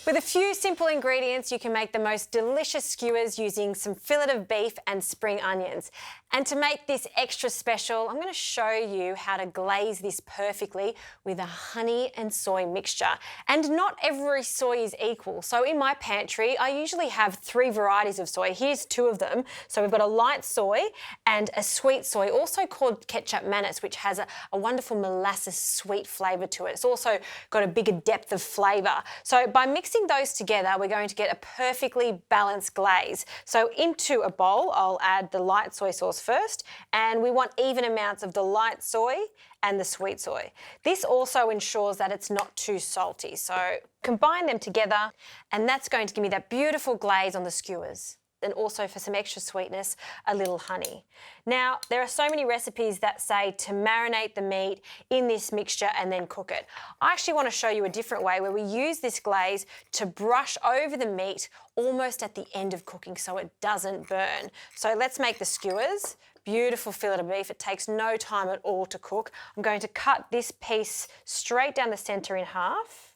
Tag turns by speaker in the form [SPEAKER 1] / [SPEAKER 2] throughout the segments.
[SPEAKER 1] With a few simple ingredients, you can make the most delicious skewers using some fillet of beef and spring onions. And to make this extra special, I'm going to show you how to glaze this perfectly with a honey and soy mixture. And not every soy is equal. So in my pantry, I usually have 3 varieties of soy. Here's 2 of them. So we've got a light soy and a sweet soy, also called ketchup manis, which has a wonderful molasses sweet flavour to it. It's also got a bigger depth of flavour. So by mixing those together, we're going to get a perfectly balanced glaze. So into a bowl, I'll add the light soy sauce first, and we want even amounts of the light soy and the sweet soy. This also ensures that it's not too salty. So combine them together, and that's going to give me that beautiful glaze on the skewers. And also for some extra sweetness, a little honey. Now, there are so many recipes that say to marinate the meat in this mixture and then cook it. I actually want to show you a different way where we use this glaze to brush over the meat almost at the end of cooking so it doesn't burn. So let's make the skewers. Beautiful fillet of beef. It takes no time at all to cook. I'm going to cut this piece straight down the centre in half.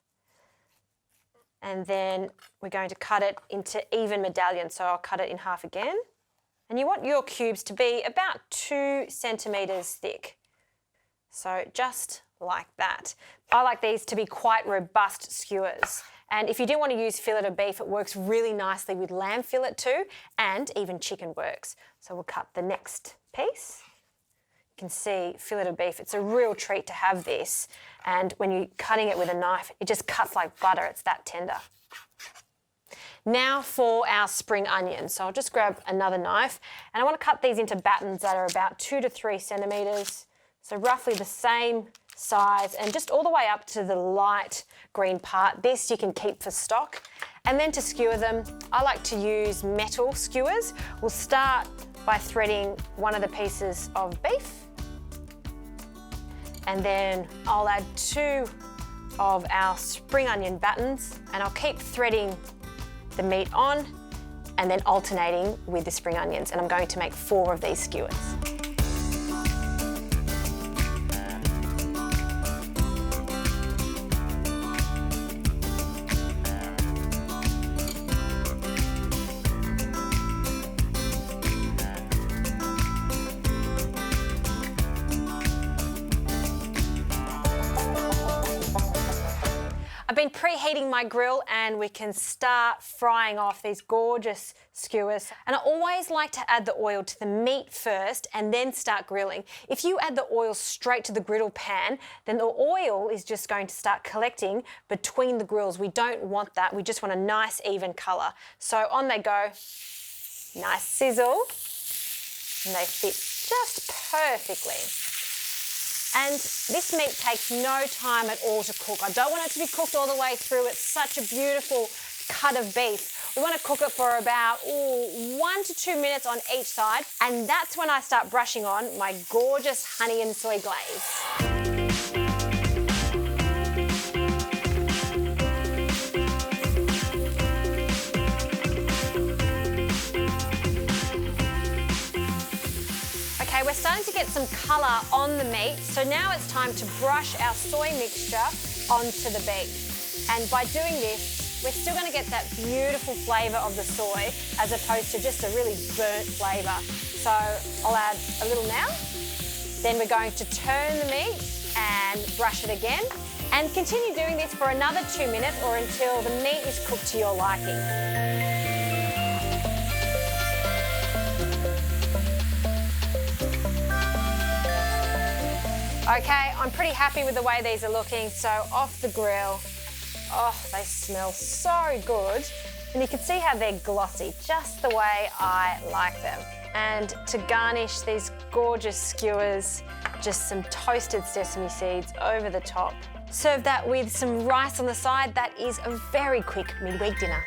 [SPEAKER 1] And then we're going to cut it into even medallions. So I'll cut it in half again. And you want your cubes to be about 2 centimetres thick. So just like that. I like these to be quite robust skewers. And if you do want to use fillet of beef, it works really nicely with lamb fillet too, and even chicken works. So we'll cut the next piece. You can see fillet of beef, it's a real treat to have this, and when you're cutting it with a knife, it just cuts like butter, it's that tender. Now for our spring onions. So I'll just grab another knife, and I want to cut these into battens that are about 2 to 3 centimetres, so roughly the same size, and just all the way up to the light green part. This you can keep for stock. And then to skewer them, I like to use metal skewers. We'll start by threading one of the pieces of beef. And then I'll add 2 of our spring onion battens, and I'll keep threading the meat on and then alternating with the spring onions. And I'm going to make 4 of these skewers. I've been preheating my grill, and we can start frying off these gorgeous skewers. And I always like to add the oil to the meat first and then start grilling. If you add the oil straight to the griddle pan, then the oil is just going to start collecting between the grills. We don't want that. We just want a nice even colour. So on they go, nice sizzle, and they fit just perfectly. And this meat takes no time at all to cook. I don't want it to be cooked all the way through. It's such a beautiful cut of beef. We want to cook it for about 1 to 2 minutes on each side. And that's when I start brushing on my gorgeous honey and soy glaze. Okay, we're starting to get some colour on the meat, so now it's time to brush our soy mixture onto the beef. And by doing this, we're still going to get that beautiful flavour of the soy as opposed to just a really burnt flavour. So I'll add a little now, then we're going to turn the meat and brush it again, and continue doing this for another 2 minutes or until the meat is cooked to your liking. Okay, I'm pretty happy with the way these are looking, so off the grill. Oh, they smell so good. And you can see how they're glossy, just the way I like them. And to garnish these gorgeous skewers, just some toasted sesame seeds over the top. Serve that with some rice on the side. That is a very quick midweek dinner.